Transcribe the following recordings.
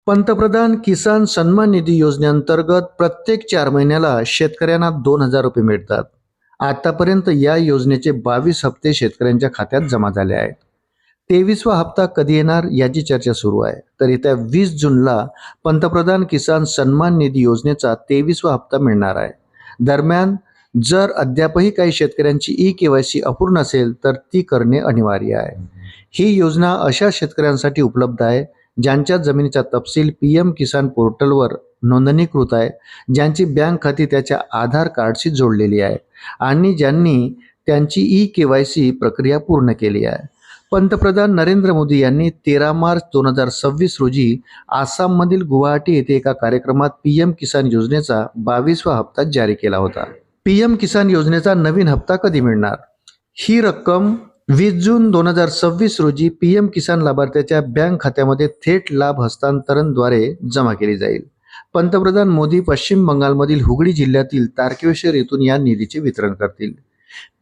पंतप्रधान किसान सन्मान निधी योजनेअंतर्गत प्रत्येक 4 महिन्याला शेतकऱ्यांना 2,000 रुपये मिळतात। आतापर्यंत या योजनेचे 22 हप्ते शेतकऱ्यांच्या खात्यात जमा झाले आहेत। 23वा हप्ता कधी येणार याची चर्चा सुरू आहे। तर येत्या 20 जूनला पंतप्रधान किसान सन्मान निधी योजनेचा 23वा हप्ता मिळणार आहे। दरम्यान जर अद्यापही काही शेतकऱ्यांची ई-केवायसी अपूर्ण असेल तर ती करणे अनिवार्य आहे। ही योजना अशा शेतकऱ्यांसाठी उपलब्ध आहे ज्यांच्या जमिनीचा तपशील पीएम किसान पोर्टलवर नोंदणीकृत आहे, ज्यांची बँक खाती त्याच्या आधार कार्डशी जोडलेली आहे आणि ज्यांनी त्यांची ई-केवायसी प्रक्रिया पूर्ण केली आहे। पंतप्रधान नरेंद्र मोदी यांनी 13 मार्च 2026 रोजी आसाममधील गुवाहाटी येथे एका कार्यक्रमात पीएम किसान योजनेचा 22वा हप्ता जारी केला होता। पीएम किसान योजनेचा नवीन हप्ता कधी मिळणार? ही रक्कम 20 जून 2026 रोजी पीएम किसान लाभार्थ्याच्या बँक खात्यामध्ये थेट लाभ हस्तांतरणद्वारे जमा केली जाईल। पंतप्रधान मोदी पश्चिम बंगालमधील हुगळी जिल्ह्यातील तारकेश्वर येथून या निधीचे वितरण करतील।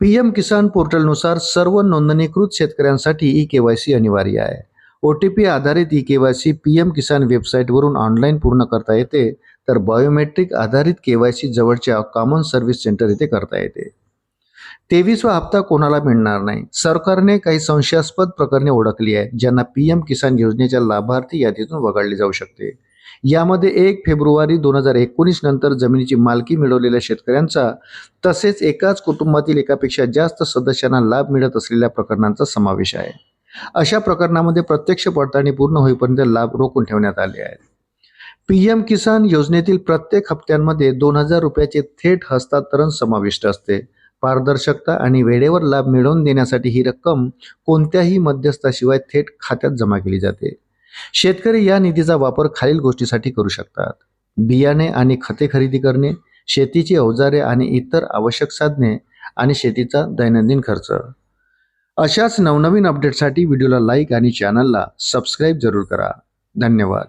पीएम किसान पोर्टलनुसार सर्व नोंदणीकृत शेतकऱ्यांसाठी ई-केवायसी अनिवार्य आहे। OTP आधारित ई-केवायसी पीएम किसान वेबसाईटवरून ऑनलाईन पूर्ण करता येते, तर बायोमेट्रिक आधारित केवायसी जवळच्या कॉमन सर्व्हिस सेंटर येथे करता येते। 23वा हप्ता कोणाला मिळणार नाही? सरकारने काही संशयास्पद प्रकरणे ओळखली आहेत ज्यांना पीएम किसान योजनेच्या लाभार्थी यादीतून वगळले जाऊ शकते। यामध्ये 1 फेब्रुवारी 2019 नंतर जमिनीची मालकी मिळवलेल्या शेतकऱ्यांचा तसेच एकाच कुटुंबातील एकापेक्षा जास्त सदस्यांना लाभ मिळत असलेल्या प्रकरणांचा समावेश आहे। अशा प्रकरणामध्ये प्रत्यक्ष पडताळणी पूर्ण होईपर्यंत लाभ रोखून ठेवण्यात आले आहेत। पीएम किसान योजनेतील प्रत्येक हप्त्यांमध्ये 2,000 रुपयाचे थेट हस्तांतरण समाविष्ट असते। पारदर्शकता आणि वेळेवर लाभ मिळवून देण्यासाठी ही रक्कम कोणत्याही मध्यस्थाशिवाय थेट खात्यात जमा केली जाते। शेतकरी या निधीचा वापर खालील गोष्टीसाठी करू शकतात: बियाणे आणि खते खरेदी करणे, शेतीची अवजारे आणि इतर आवश्यक साधने आणि शेतीचा दैनंदिन खर्च। अशाच नवनवीन अपडेटसाठी व्हिडिओला लाईक आणि चॅनलला सबस्क्राईब जरूर करा। धन्यवाद।